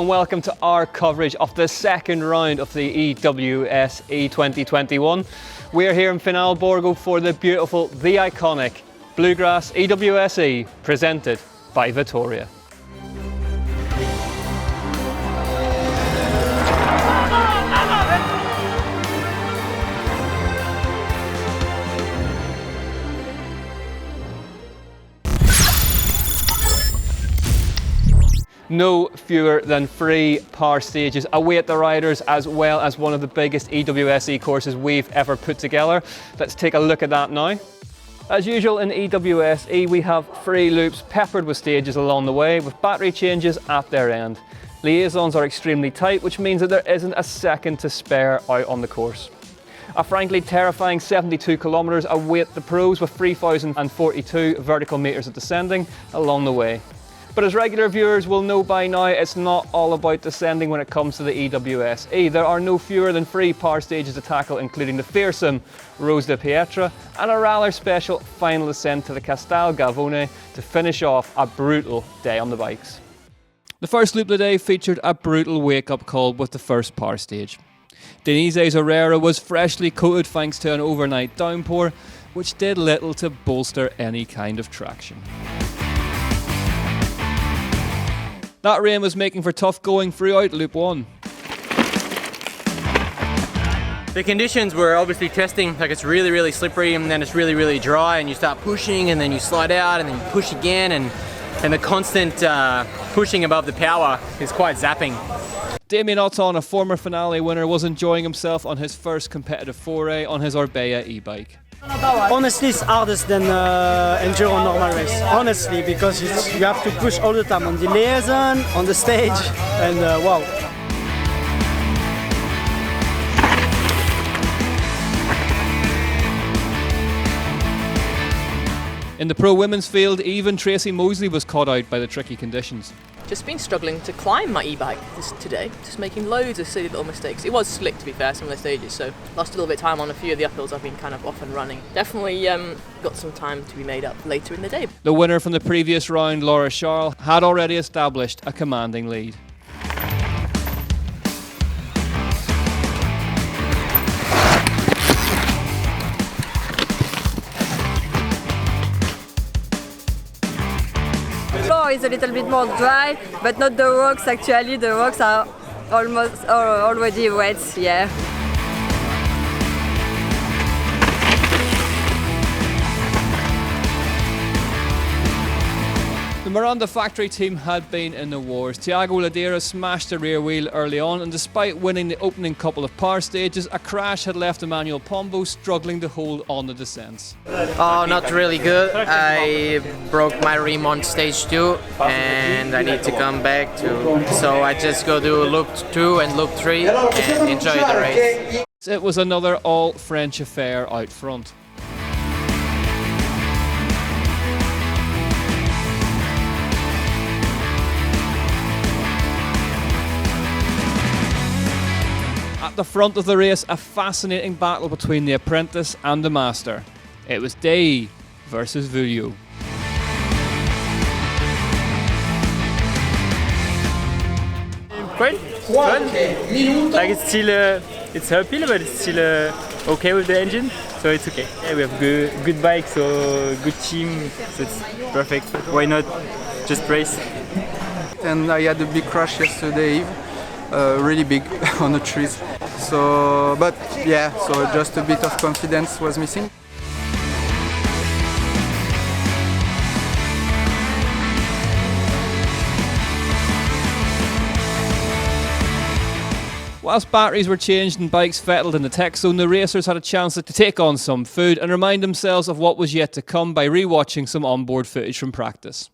and welcome to our coverage of the second round of the EWS-E 2021. We're here in Finalborgo for the beautiful, the iconic Bluegrass EWS-E presented by Vittoria. No fewer than 3 power stages await the riders, as well as one of the biggest EWS-E courses we've ever put together. Let's take a look at that now. As usual in EWS-E, we have 3 loops peppered with stages along the way, with battery changes at their end. Liaisons are extremely tight, which means that there isn't a second to spare out on the course. A frankly terrifying 72 kilometres await the pros, with 3,042 vertical metres of descending along the way. But as regular viewers will know by now, it's not all about descending when it comes to the EWS-E. There are no fewer than 3 power stages to tackle, including the fearsome Rose de Pietra and a rather special final ascent to the Castel Gavone to finish off a brutal day on the bikes. The first loop of the day featured a brutal wake-up call with the first power stage. Denise Herrera was freshly coated thanks to an overnight downpour, which did little to bolster any kind of traction. That rain was making for tough going throughout Loop 1. The conditions were obviously testing, like it's really slippery and then it's really dry, and you start pushing and then you slide out and then you push again, and the constant pushing above the power is quite zapping. Damien Otton, a former finale winner, was enjoying himself on his first competitive foray on his Orbea e-bike. Honestly, it's hardest than Enduro normal race. Honestly, because you have to push all the time on the liaison, on the stage, and wow. In the pro women's field, even Tracy Mosley was caught out by the tricky conditions. Just been struggling to climb my e-bike today, just making loads of silly little mistakes. It was slick, to be fair, some of the stages, so lost a little bit of time on a few of the uphills. I've been kind of off and running. Definitely got some time to be made up later in the day. The winner from the previous round, Laura Charles, had already established a commanding lead. Is a little bit more dry, but not the rocks. Actually, the rocks are almost already wet. Yeah. The Miranda factory team had been in the wars. Tiago Ladera smashed the rear wheel early on, and despite winning the opening couple of power stages, a crash had left Emmanuel Pombo struggling to hold on the descents. Oh, not really good. I broke my rim on stage 2 and I need to come back so I just go do loop 2 and loop 3 and enjoy the race. It was another all-French affair out front. At the front of the race, a fascinating battle between the apprentice and the master. It was Dei versus Vulio. Quite fun. Like it's still it's uphill, but it's still okay with the engine, so it's okay. Yeah, we have good bike, so good team, so it's perfect. Why not just race? And I had a big crash yesterday Eve, really big on the trees. So, but yeah, so just a bit of confidence was missing. Whilst batteries were changed and bikes fettled in the tech zone, the racers had a chance to take on some food and remind themselves of what was yet to come by re-watching some onboard footage from practice.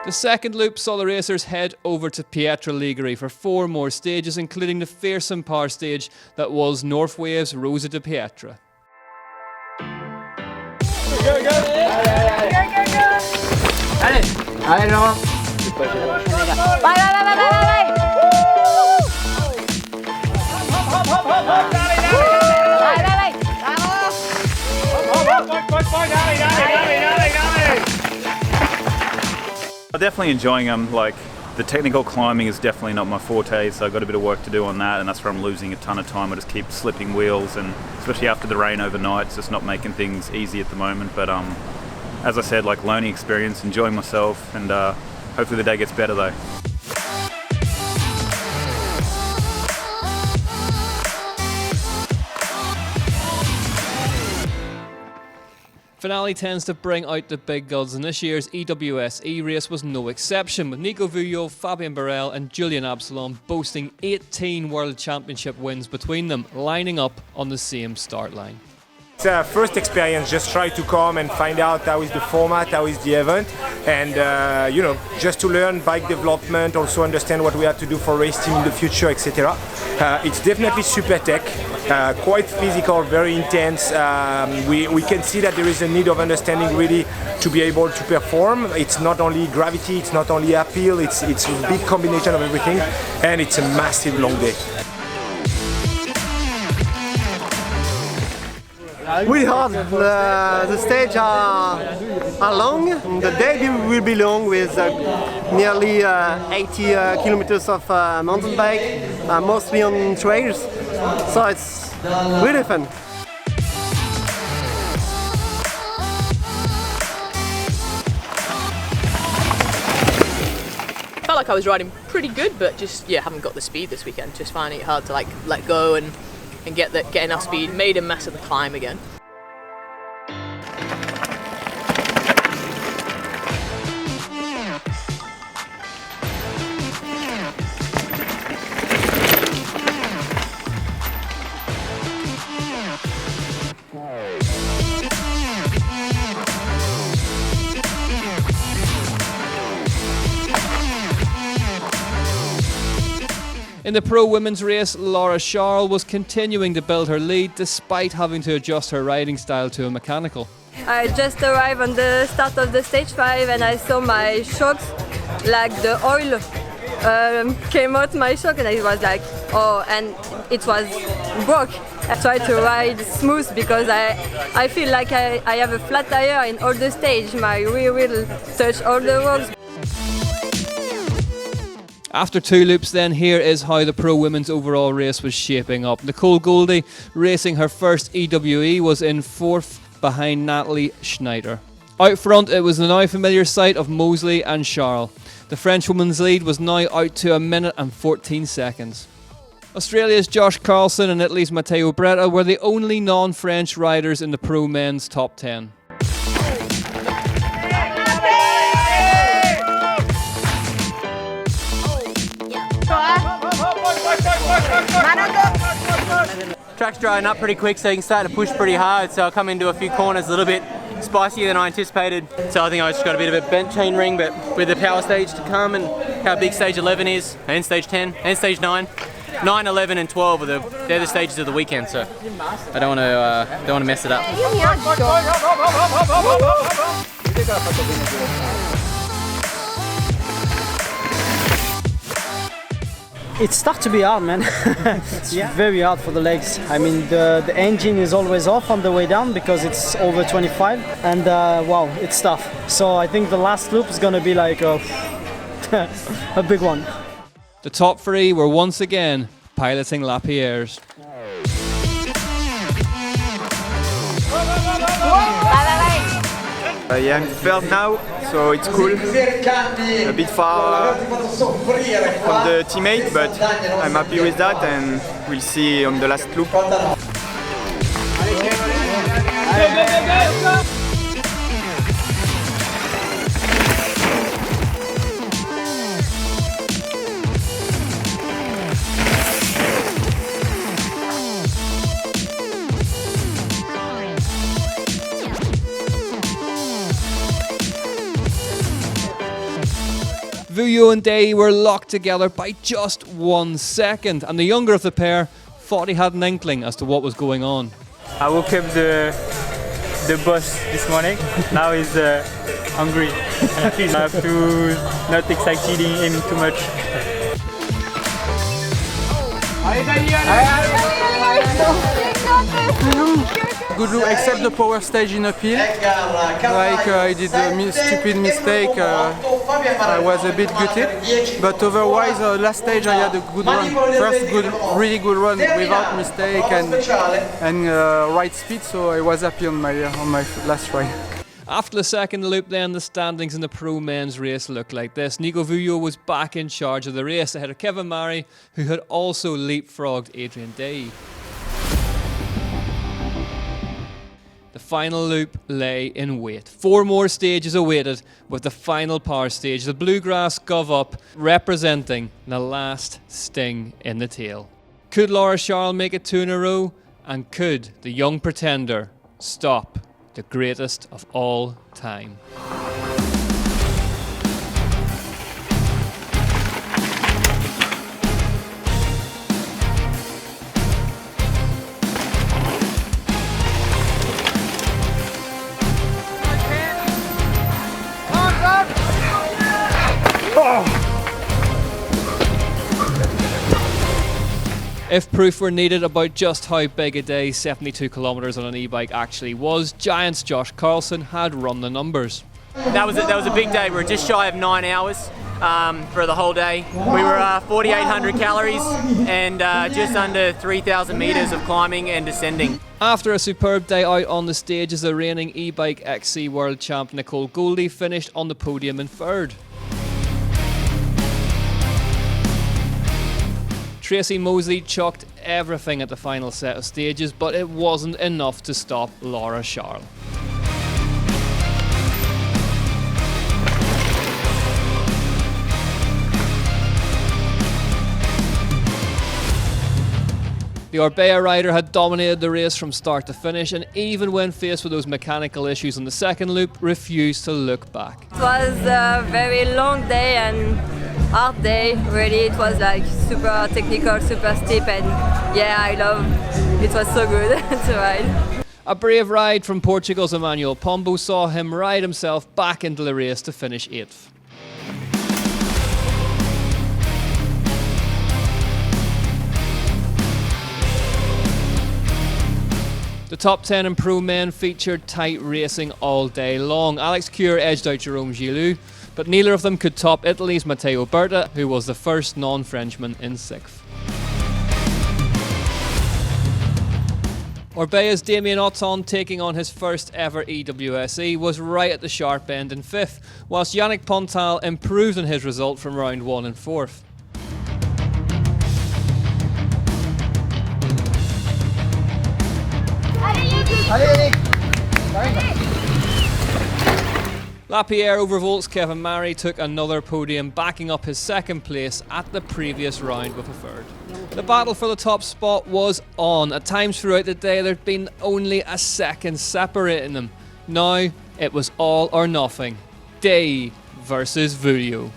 The second loop saw the racers head over to Pietra Ligure for 4 more stages, including the fearsome power stage that was Northwave's Rose de Pietra. Go, go! Allez! Allez, Laurent! Definitely enjoying them. Like The technical climbing is definitely not my forte, so I've got a bit of work to do on that, and that's where I'm losing a ton of time. I just keep slipping wheels, and especially after the rain overnight, it's just not making things easy at the moment. But as I said, like, learning experience, enjoying myself, and hopefully the day gets better though. Finale tends to bring out the big guns, and this year's EWS-E race was no exception, with Nico Vujo, Fabien Barel and Julian Absalon boasting 18 World Championship wins between them, lining up on the same start line. It's a first experience, just try to come and find out how is the format, how is the event, and you know, just to learn bike development, also understand what we have to do for race team in the future, etc. It's definitely super tech, quite physical, very intense. We can see that there is a need of understanding really to be able to perform. It's not only gravity, it's not only uphill, it's a big combination of everything, and it's a massive long day. Really hard. The stage are long. The day will be long with nearly 80 kilometers of mountain bike, mostly on trails. So it's really fun. Felt like I was riding pretty good, but just haven't got the speed this weekend. Just finding it hard to like let go and get enough speed. Made a mess of the climb again. In the pro women's race, Laura Charles was continuing to build her lead despite having to adjust her riding style to a mechanical. I just arrived on the start of the stage 5 and I saw my shocks, like the oil came out my shock, and I was like, oh, and it was broke. I tried to ride smooth because I feel like I have a flat tire in all the stage. My rear wheel touched all the rocks. After 2 loops then, here is how the pro women's overall race was shaping up. Nicole Goldie, racing her first EWE, was in 4th behind Natalie Schneider. Out front it was the now familiar sight of Mosley and Charles. The French women's lead was now out to 1 minute and 14 seconds. Australia's Josh Carlson and Italy's Matteo Bretta were the only non-French riders in the pro men's top 10. Track's drying up pretty quick, so you can start to push pretty hard. So I come into a few corners a little bit spicier than I anticipated. So I think I just got a bit of a bent chain ring, but with the power stage to come and how big stage 11 is, and stage 10, and stage 9. 9, 11 and 12 they're the stages of the weekend, so I don't want to mess it up. It starts to be hard, man. It's very hard for the legs. I mean, the engine is always off on the way down because it's over 25, and wow, it's tough. So I think the last loop is gonna be like a big one. The top 3 were once again piloting Lapierre's. Yeah, I'm third now, so it's cool. A bit far from the teammate, but I'm happy with that, and we'll see on the last loop. Vujo and Day were locked together by just 1 second, and the younger of the pair thought he had an inkling as to what was going on. I woke up the boss this morning. Now he's hungry. I have to not exciting him too much. good look, except the power stage in uphill. Like I did a stupid mistake, I was a bit gutted. But otherwise, last stage I had a good run. First really good run without mistake and right speed, so I was happy on my last ride. After the second loop then, the standings in the pro men's race looked like this. Nico Vujo was back in charge of the race ahead of Kevin Murray, who had also leapfrogged Adrian Day. The final loop lay in wait. 4 more stages awaited, with the final power stage, the Bluegrass Gov Up, representing the last sting in the tail. Could Laura Charles make it 2 in a row? And could the young pretender stop the greatest of all time? If proof were needed about just how big a day 72 kilometres on an e-bike actually was, Giant's Josh Carlson had run the numbers. That was a big day. We were just shy of 9 hours for the whole day. We were 4,800 calories and just under 3,000 metres of climbing and descending. After a superb day out on the stages, the reigning e-bike XC world champ Nicole Goldie finished on the podium in 3rd. Tracy Mosley chucked everything at the final set of stages, but it wasn't enough to stop Laura Charles. The Orbea rider had dominated the race from start to finish, and even when faced with those mechanical issues on the second loop, refused to look back. It was a very long day and hard day, really. It was like super technical, super steep, and yeah, it was so good to ride. A brave ride from Portugal's Emmanuel Pombo saw him ride himself back into the race to finish 8th. The top 10 in pro men featured tight racing all day long. Alex Cure edged out Jerome Gilloux, but neither of them could top Italy's Matteo Berta, who was the first non-Frenchman in 6th. Orbea's Damien Otton, taking on his first ever EWS-E, was right at the sharp end in 5th, whilst Yannick Pontal improved on his result from round 1 in 4th. Lapierre overvolts Kevin Murray took another podium, backing up his 2nd place at the previous round with a 3rd. The battle for the top spot was on. At times throughout the day there'd been only a second separating them. Now it was all or nothing. Day versus Vujo.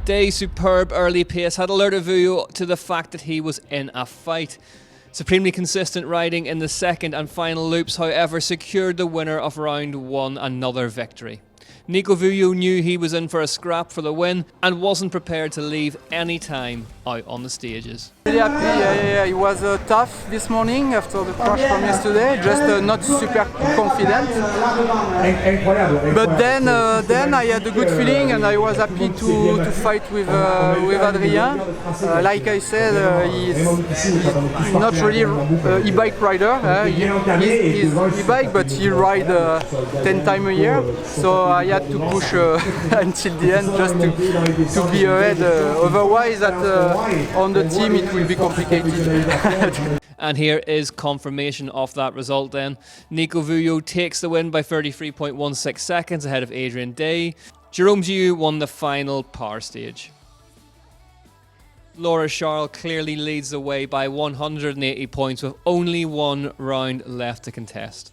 Day's superb early pace had alerted Vujo to the fact that he was in a fight. Supremely consistent riding in the second and final loops, however, secured the winner of round 1 another victory. Nico Vujo knew he was in for a scrap for the win and wasn't prepared to leave any time out on the stages. Really happy, yeah. It was tough this morning after the crash from yesterday, just not super confident. But then I had a good feeling and I was happy to fight with Adrien. Like I said, he's not really an e-bike rider. He's e-bike, but he rides 10 times a year. So I had to push until the end just to be ahead. Otherwise, on the team it will be complicated. And here is confirmation of that result then. Nico Vujo takes the win by 33.16 seconds ahead of Adrian Day. Jerome Gilloux won the final power stage. Laura Charles clearly leads the way by 180 points with only 1 round left to contest.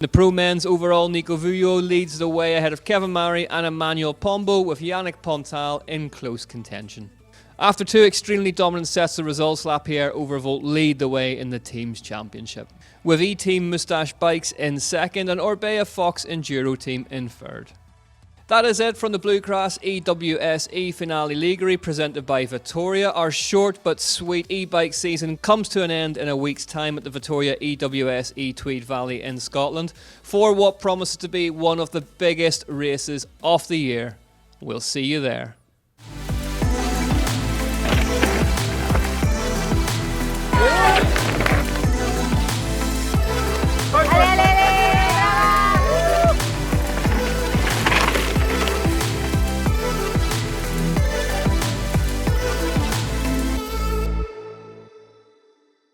The pro men's overall, Nico Vujo leads the way ahead of Kevin Murray and Emmanuel Pombo, with Yannick Pontal in close contention. After 2 extremely dominant sets of results, Lapierre Overvolt lead the way in the team's championship, with E-Team Moustache Bikes in 2nd and Orbea Fox Enduro Team in 3rd. That is it from the Bluegrass EWS-E Finale Ligure presented by Vittoria. Our short but sweet e-bike season comes to an end in a week's time at the Vittoria EWS-E Tweed Valley in Scotland for what promises to be one of the biggest races of the year. We'll see you there.